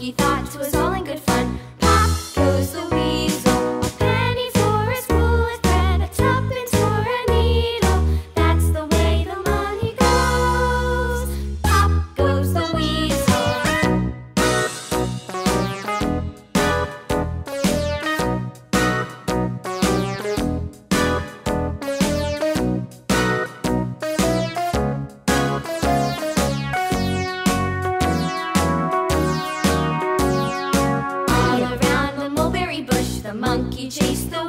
monkey thought it was all in good fun. Pop goes the weasel, a penny for a spool of thread, a tuppence for a needle. That's the way the money goes. Pop goes the weasel. All around the mulberry bush, the monkey chased the